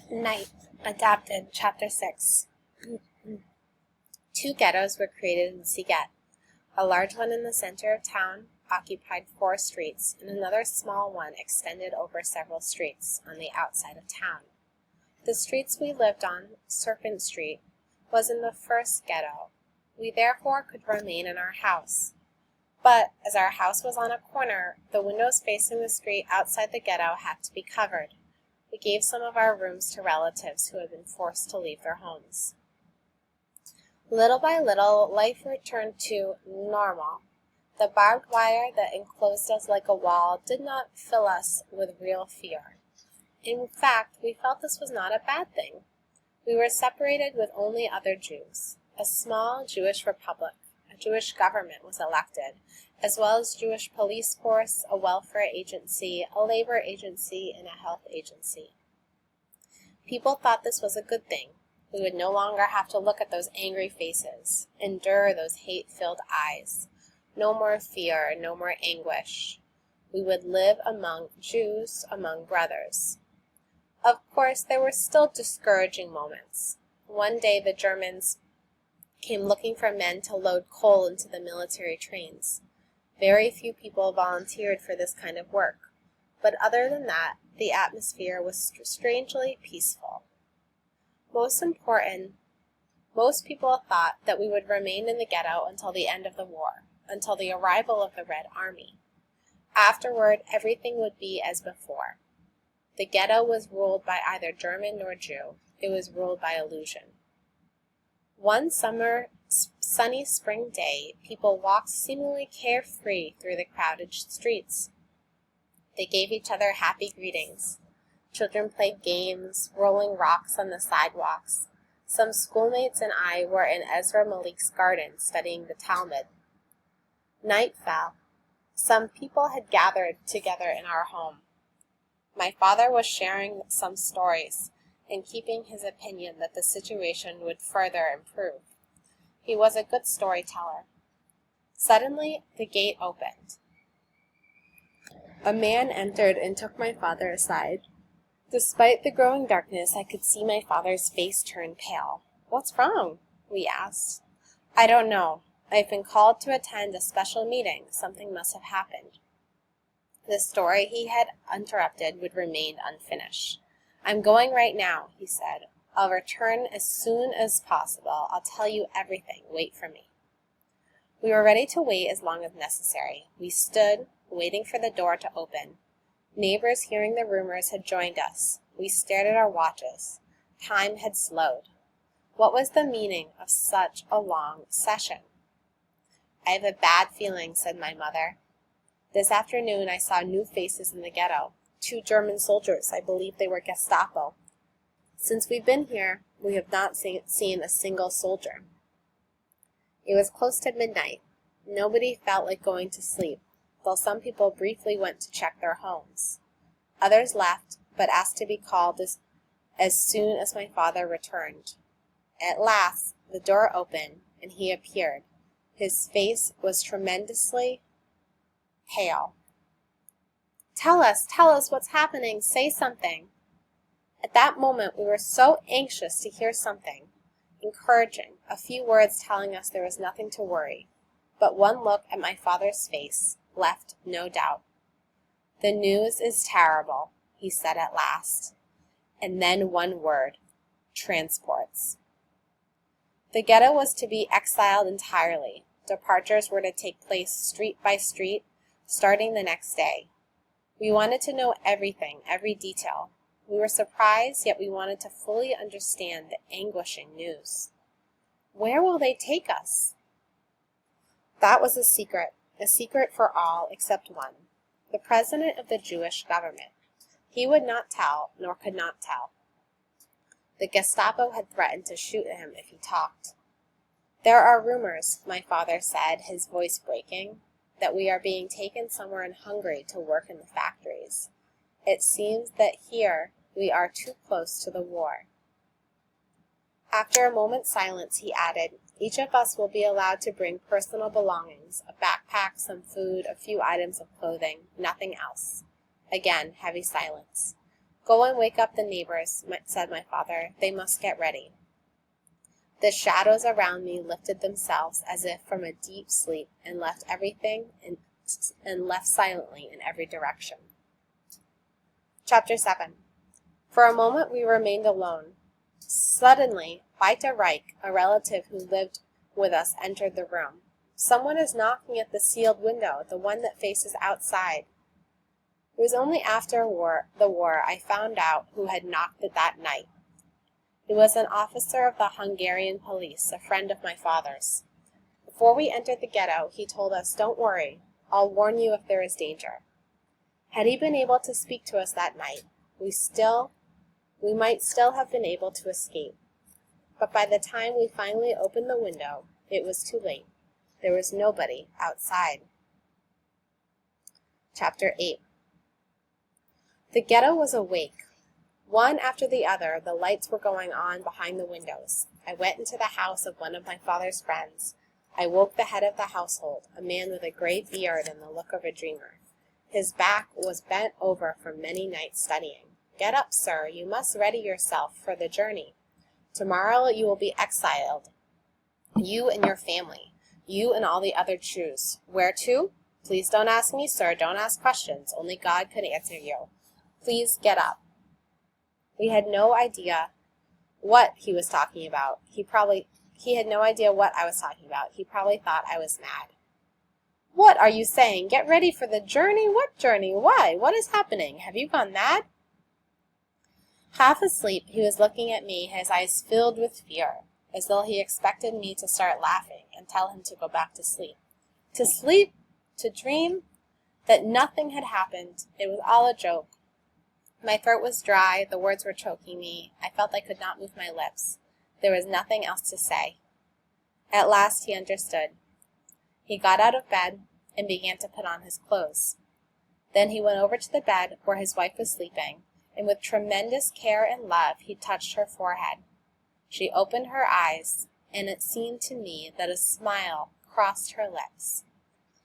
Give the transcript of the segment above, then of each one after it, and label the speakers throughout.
Speaker 1: Night-adapted Chapter 6. Two ghettos were created in Siget. A large one in the center of town occupied 4 streets, and another small one extended over several streets on the outside of town. The streets we lived on, Serpent Street, was in the first ghetto. We therefore could remain in our house. But, as our house was on a corner, the windows facing the street outside the ghetto had to be covered. We gave some of our rooms to relatives who had been forced to leave their homes. Little by little, life returned to normal. The barbed wire that enclosed us like a wall did not fill us with real fear. In fact, we felt this was not a bad thing. We were separated with only other Jews. A small Jewish republic, a Jewish government was elected, as well as Jewish police force, a welfare agency, a labor agency, and a health agency. People thought this was a good thing. We would no longer have to look at those angry faces, endure those hate-filled eyes. No more fear, no more anguish. We would live among Jews, among brothers. Of course, there were still discouraging moments. One day the Germans came looking for men to load coal into the military trains. Very few people volunteered for this kind of work, but other than that, the atmosphere was strangely peaceful. Most important, most people thought that we would remain in the ghetto until the end of the war, until the arrival of the Red Army. Afterward, everything would be as before. The ghetto was ruled by either German nor Jew. It was ruled by illusion. One summer, sunny spring day, people walked seemingly carefree through the crowded streets. They gave each other happy greetings. Children played games, rolling rocks on the sidewalks. Some schoolmates and I were in Ezra Malik's garden studying the Talmud. Night fell. Some people had gathered together in our home. My father was sharing some stories and keeping his opinion that the situation would further improve. He was a good storyteller. Suddenly, the gate opened. A man entered and took my father aside. Despite the growing darkness, I could see my father's face turn pale. "What's wrong?" we asked. "I don't know. I've been called to attend a special meeting. Something must have happened." The story he had interrupted would remain unfinished. "I'm going right now," he said. "I'll return as soon as possible. I'll tell you everything. Wait for me." We were ready to wait as long as necessary. We stood, waiting for the door to open. Neighbors hearing the rumors had joined us. We stared at our watches. Time had slowed. What was the meaning of such a long session? "I have a bad feeling," said my mother. "This afternoon I saw new faces in the ghetto. 2 German soldiers. I believe they were Gestapo. Since we've been here, we have not seen a single soldier." It was close to midnight. Nobody felt like going to sleep, though some people briefly went to check their homes. Others left, but asked to be called as soon as my father returned. At last, the door opened, and he appeared. His face was tremendously pale. Tell us what's happening. Say something." At that moment, we were so anxious to hear something encouraging, a few words telling us there was nothing to worry. But one look at my father's face left no doubt. "The news is terrible," he said at last. And then one word: transports. The ghetto was to be exiled entirely. Departures were to take place street by street, starting the next day. We wanted to know everything, every detail. We were surprised, yet we wanted to fully understand the anguishing news. Where will they take us? That was a secret for all except one, the president of the Jewish government. He would not tell, nor could not tell. The Gestapo had threatened to shoot him if he talked. "There are rumors," my father said, his voice breaking, "that we are being taken somewhere in Hungary to work in the factories. It seems that here we are too close to the war." After a moment's silence, he added, "Each of us will be allowed to bring personal belongings, a backpack, some food, a few items of clothing, nothing else." Again, heavy silence. "Go and wake up the neighbors," said my father. "They must get ready." The shadows around me lifted themselves as if from a deep sleep and left silently in every direction. Chapter 7. For a moment we remained alone. Suddenly, Weiter Reich, a relative who lived with us, entered the room. "Someone is knocking at the sealed window, the one that faces outside." It was only after the war I found out who had knocked it that night. It was an officer of the Hungarian police, a friend of my father's. Before we entered the ghetto, he told us, "Don't worry, I'll warn you if there is danger." Had he been able to speak to us that night, we might still have been able to escape. But by the time we finally opened the window, it was too late. There was nobody outside. Chapter 8. The ghetto was awake. One after the other, the lights were going on behind the windows. I went into the house of one of my father's friends. I woke the head of the household, a man with a gray beard and the look of a dreamer. His back was bent over from many nights studying. "Get up, sir. You must ready yourself for the journey. Tomorrow you will be exiled, you and your family, you and all the other Jews. Where to? Please don't ask me, sir. Don't ask questions. Only God could answer you. Please get up." We had no idea what he was talking about. He had no idea what I was talking about. He probably thought I was mad. "What are you saying? Get ready for the journey? What journey? Why? What is happening? Have you gone mad?" Half asleep, he was looking at me, his eyes filled with fear, as though he expected me to start laughing and tell him to go back to sleep. To sleep? To dream? That nothing had happened. It was all a joke. My throat was dry, the words were choking me. I felt I could not move my lips. There was nothing else to say. At last he understood. He got out of bed and began to put on his clothes. Then he went over to the bed where his wife was sleeping, and with tremendous care and love he touched her forehead. She opened her eyes, and it seemed to me that a smile crossed her lips.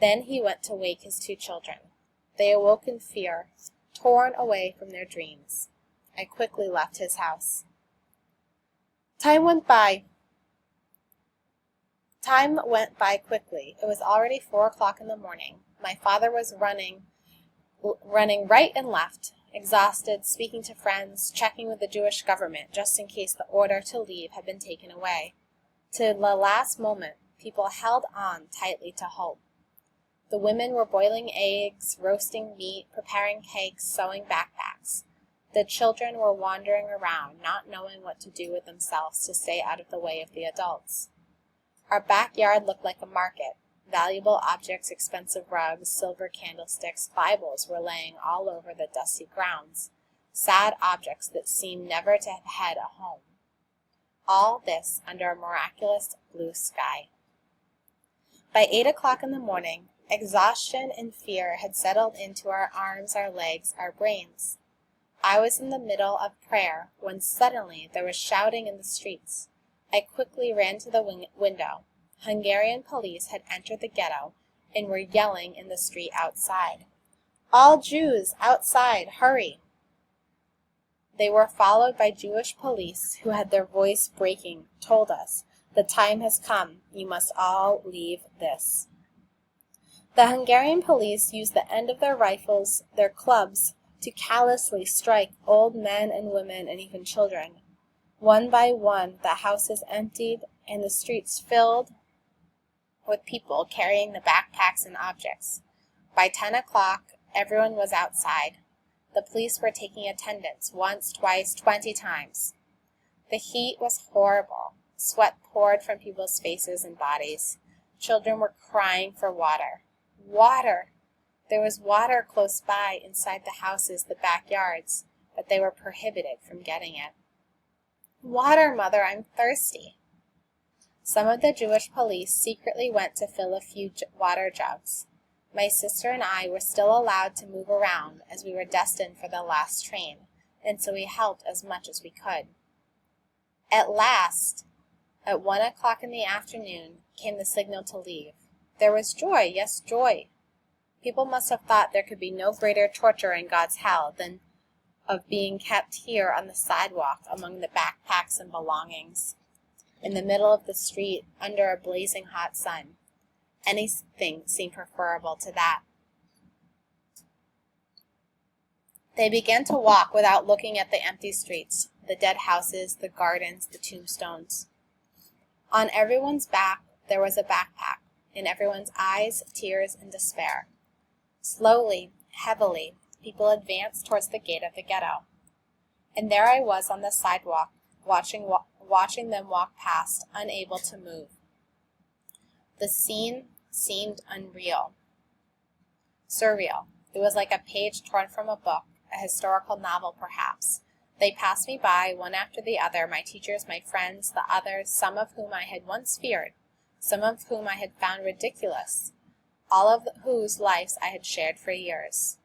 Speaker 1: Then he went to wake his two children. They awoke in fear, torn away from their dreams. I quickly left his house. Time went by quickly. It was already 4 o'clock in the morning. My father was running right and left, exhausted, speaking to friends, checking with the Jewish government just in case the order to leave had been taken away. To the last moment, people held on tightly to hope. The women were boiling eggs, roasting meat, preparing cakes, sewing backpacks. The children were wandering around, not knowing what to do with themselves to stay out of the way of the adults. Our backyard looked like a market. Valuable objects, expensive rugs, silver candlesticks, Bibles were laying all over the dusty grounds. Sad objects that seemed never to have had a home. All this under a miraculous blue sky. By 8 o'clock in the morning, exhaustion and fear had settled into our arms, our legs, our brains. I was in the middle of prayer when suddenly there was shouting in the streets. I quickly ran to the window. Hungarian police had entered the ghetto and were yelling in the street outside. "All Jews, outside, hurry!" They were followed by Jewish police who had their voice breaking, told us, "The time has come, you must all leave this." The Hungarian police used the end of their rifles, their clubs, to callously strike old men and women and even children. One by one, the houses emptied and the streets filled with people carrying the backpacks and objects. By 10 o'clock, everyone was outside. The police were taking attendance once, twice, 20 times. The heat was horrible. Sweat poured from people's faces and bodies. Children were crying for water. Water! There was water close by inside the houses, the backyards, but they were prohibited from getting it. "Water, Mother, I'm thirsty." Some of the Jewish police secretly went to fill a few water jugs. My sister and I were still allowed to move around as we were destined for the last train, and so we helped as much as we could. At last, at 1 o'clock in the afternoon, came the signal to leave. There was joy, yes, joy. People must have thought there could be no greater torture in God's hell than of being kept here on the sidewalk among the backpacks and belongings, in the middle of the street under a blazing hot sun. Anything seemed preferable to that. They began to walk without looking at the empty streets, the dead houses, the gardens, the tombstones. On everyone's back there was a backpack, in everyone's eyes tears and despair. Slowly, heavily, people advanced towards the gate of the ghetto. And there I was on the sidewalk, watching them walk past, unable to move. The scene seemed unreal, surreal. It was like a page torn from a book, a historical novel perhaps. They passed me by, one after the other, my teachers, my friends, the others, some of whom I had once feared, some of whom I had found ridiculous, all of whose lives I had shared for years.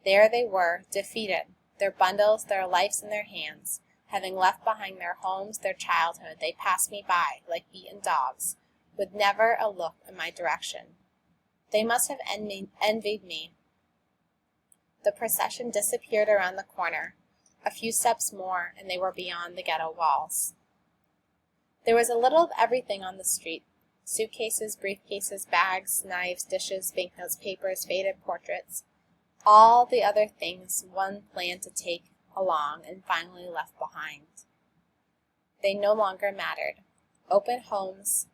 Speaker 1: There they were, defeated, their bundles, their lives in their hands. Having left behind their homes, their childhood, they passed me by, like beaten dogs, with never a look in my direction. They must have envied me. The procession disappeared around the corner. A few steps more, and they were beyond the ghetto walls. There was a little of everything on the street. Suitcases, briefcases, bags, knives, dishes, banknotes, papers, faded portraits. All the other things one planned to take along and finally left behind. They no longer mattered. Open homes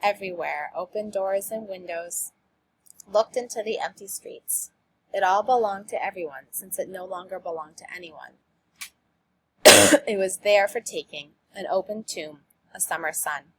Speaker 1: everywhere, open doors and windows, looked into the empty streets. It all belonged to everyone, since it no longer belonged to anyone. It was there for taking, an open tomb, a summer sun.